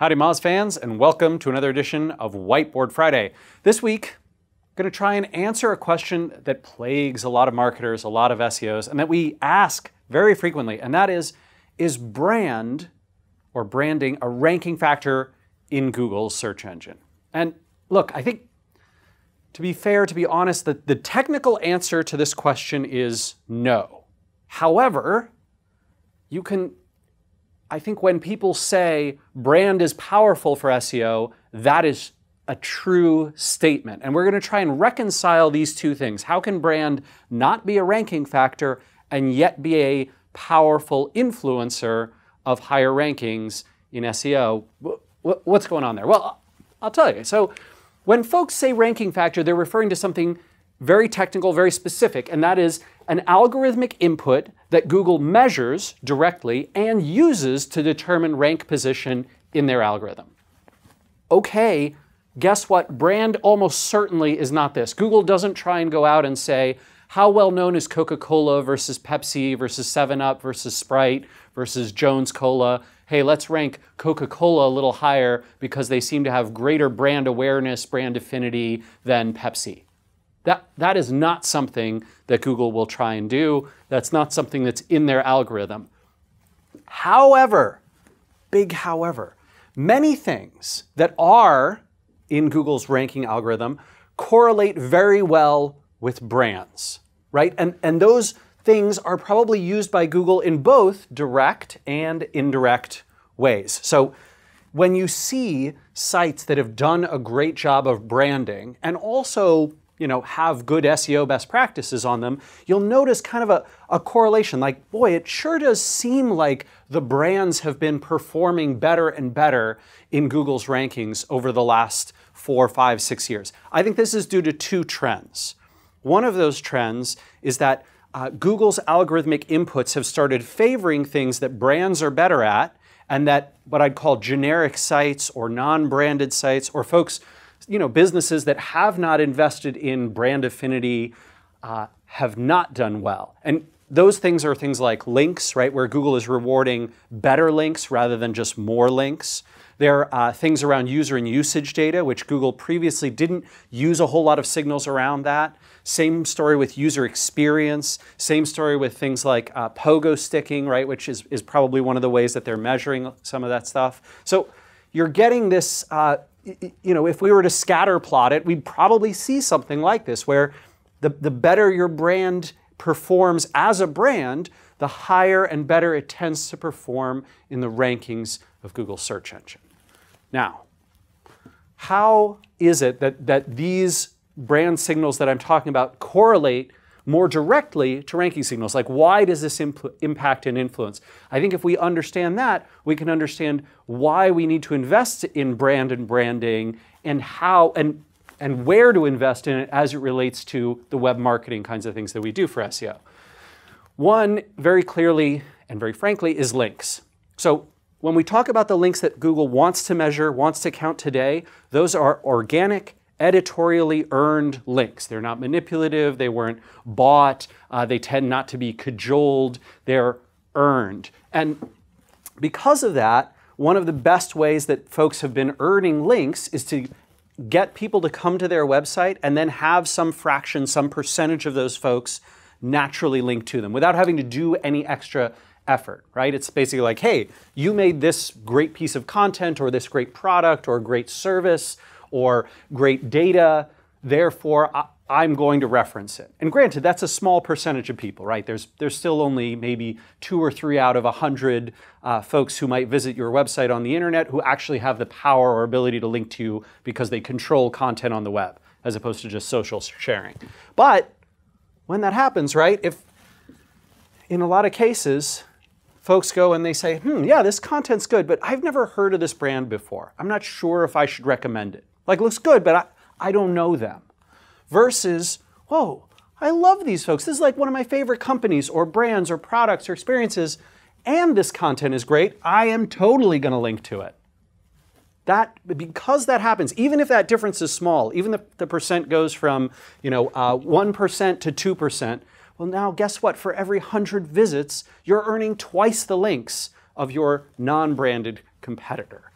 Howdy Moz fans, and welcome to another edition of Whiteboard Friday. This week, I'm going to try and answer a question that plagues a lot of marketers, a lot of SEOs, and that we ask very frequently, and that is brand or branding a ranking factor in Google's search engine? And look, I think, to be fair, to be honest, the technical answer to this question is no. However, I think when people say brand is powerful for SEO, that is a true statement. And we're going to try and reconcile these two things. How can brand not be a ranking factor and yet be a powerful influencer of higher rankings in SEO? What's going on there? Well, I'll tell you. So when folks say ranking factor, they're referring to something very technical, very specific, and that is an algorithmic input that Google measures directly and uses to determine rank position in their algorithm. Okay, guess what? Brand almost certainly is not this. Google doesn't try and go out and say, how well known is Coca-Cola versus Pepsi versus 7-Up versus Sprite versus Jones Cola? Hey, let's rank Coca-Cola a little higher because they seem to have greater brand awareness, brand affinity than Pepsi. That is not something that Google will try and do. That's not something that's in their algorithm. However, big however, many things that are in Google's ranking algorithm correlate very well with brands, right? And those things are probably used by Google in both direct and indirect ways. So when you see sites that have done a great job of branding and also have good SEO best practices on them, you'll notice kind of a correlation. Like, boy, it sure does seem like the brands have been performing better and better in Google's rankings over the last 4, 5, 6 years. I think this is due to two trends. One of those trends is that Google's algorithmic inputs have started favoring things that brands are better at, and that what I'd call generic sites or non-branded sites or folks, businesses that have not invested in brand affinity have not done well. And those things are things like links, right, where Google is rewarding better links rather than just more links. There are things around user and usage data, which Google previously didn't use a whole lot of signals around that. Same story with user experience. Same story with things like pogo sticking, right, which is probably one of the ways that they're measuring some of that stuff. So you're getting this, if we were to scatter plot it, we'd probably see something like this, where the better your brand performs as a brand, the higher and better it tends to perform in the rankings of Google's search engine. Now, how is it that these brand signals that I'm talking about correlate more directly to ranking signals? Like, why does this impact and influence? I think if we understand that, we can understand why we need to invest in brand and branding, and how and where to invest in it as it relates to the web marketing kinds of things that we do for SEO. One, very clearly and very frankly, is links. So when we talk about the links that Google wants to measure, wants to count today, those are organic, editorially earned links. They're not manipulative, they weren't bought, they tend not to be cajoled, they're earned. And because of that, one of the best ways that folks have been earning links is to get people to come to their website and then have some fraction, some percentage of those folks naturally link to them without having to do any extra effort, right? It's basically like, hey, you made this great piece of content or this great product or great service or great data, therefore I'm going to reference it. And granted, that's a small percentage of people, right? There's still only maybe 2 or 3 out of 100 folks who might visit your website on the internet who actually have the power or ability to link to you because they control content on the web, as opposed to just social sharing. But when that happens, right, if in a lot of cases, folks go and they say, yeah, this content's good, but I've never heard of this brand before. I'm not sure if I should recommend it. Like, looks good, but I don't know them. Versus, whoa, I love these folks. This is like one of my favorite companies or brands or products or experiences, and this content is great. I am totally going to link to it. Because that happens, even if that difference is small, even if the percent goes from 1% to 2%, well, now guess what? For every 100 visits, you're earning twice the links of your non-branded competitor.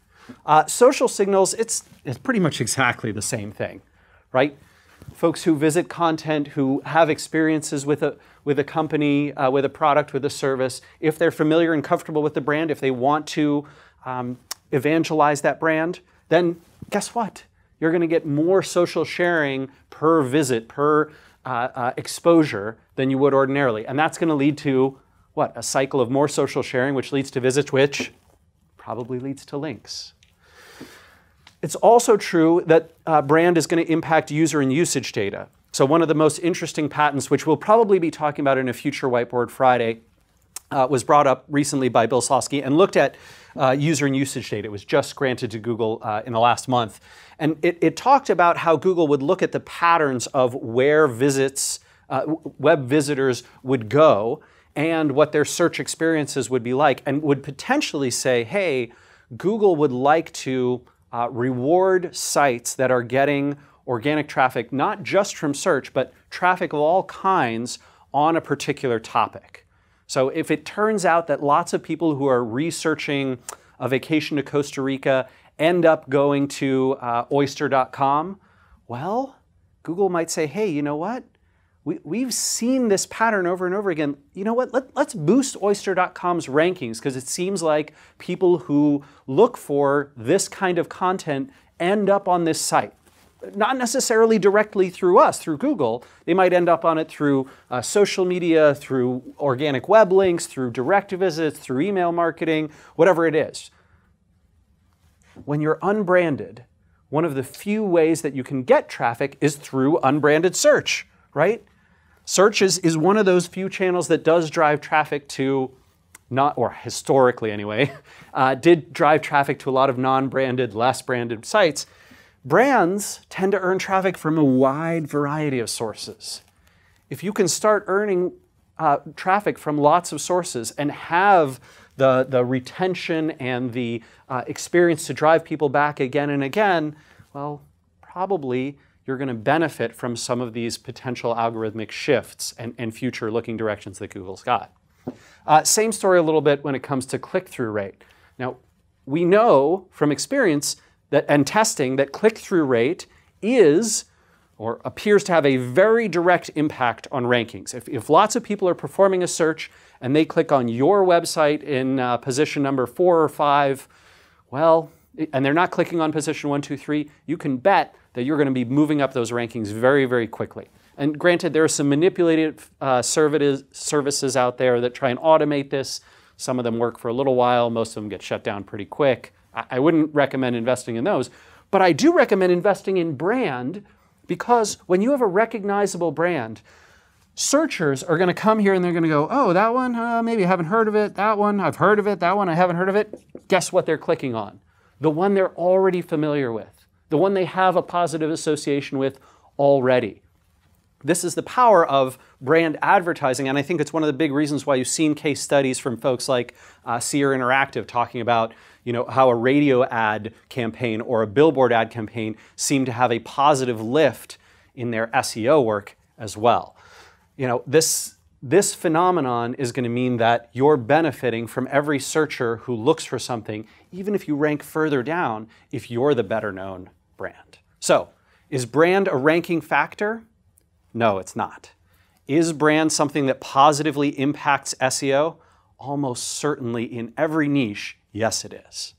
Social signals, it's pretty much exactly the same thing, right? Folks who visit content, who have experiences with a company, with a product, with a service, if they're familiar and comfortable with the brand, if they want to evangelize that brand, then guess what? You're going to get more social sharing per visit, per exposure than you would ordinarily. And that's going to lead to, what? A cycle of more social sharing, which leads to visits, which probably leads to links. It's also true that brand is going to impact user and usage data. So one of the most interesting patents, which we'll probably be talking about in a future Whiteboard Friday, was brought up recently by Bill Sosky and looked at user and usage data. It was just granted to Google in the last month. And it talked about how Google would look at the patterns of where visits, web visitors would go and what their search experiences would be like, and would potentially say, hey, Google would like to reward sites that are getting organic traffic, not just from search, but traffic of all kinds on a particular topic. So if it turns out that lots of people who are researching a vacation to Costa Rica end up going to oyster.com, well, Google might say, hey, you know what? We've seen this pattern over and over again. You know what? Let's boost oyster.com's rankings, because it seems like people who look for this kind of content end up on this site. Not necessarily directly through us, through Google. They might end up on it through social media, through organic web links, through direct visits, through email marketing, whatever it is. When you're unbranded, one of the few ways that you can get traffic is through unbranded search, right? Search is one of those few channels that does drive traffic to, not, or historically anyway, did drive traffic to a lot of non-branded, less branded sites. Brands tend to earn traffic from a wide variety of sources. If you can start earning traffic from lots of sources and have the retention and the experience to drive people back again and again, well, probably you're going to benefit from some of these potential algorithmic shifts and future-looking directions that Google's got. Same story a little bit when it comes to click-through rate. Now, we know from experience that, and testing, that click-through rate is, or appears to have, a very direct impact on rankings. If lots of people are performing a search and they click on your website in position number 4 or 5, well, and they're not clicking on position 1, 2, 3, you can bet that you're going to be moving up those rankings very, very quickly. And granted, there are some manipulative services out there that try and automate this. Some of them work for a little while. Most of them get shut down pretty quick. I wouldn't recommend investing in those. But I do recommend investing in brand, because when you have a recognizable brand, searchers are going to come here and they're going to go, oh, that one, maybe I haven't heard of it. That one, I've heard of it. That one, I haven't heard of it. Guess what they're clicking on? The one they're already familiar with. The one they have a positive association with already. This is the power of brand advertising, and I think it's one of the big reasons why you've seen case studies from folks like Sierra Interactive talking about, how a radio ad campaign or a billboard ad campaign seem to have a positive lift in their SEO work as well. This phenomenon is going to mean that you're benefiting from every searcher who looks for something, even if you rank further down, if you're the better known brand. So, is brand a ranking factor? No, it's not. Is brand something that positively impacts SEO? Almost certainly in every niche, yes it is.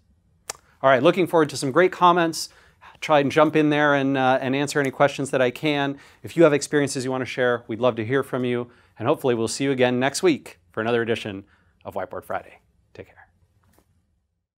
All right, looking forward to some great comments. Try and jump in there and answer any questions that I can. If you have experiences you want to share, we'd love to hear from you. And hopefully we'll see you again next week for another edition of Whiteboard Friday. Take care.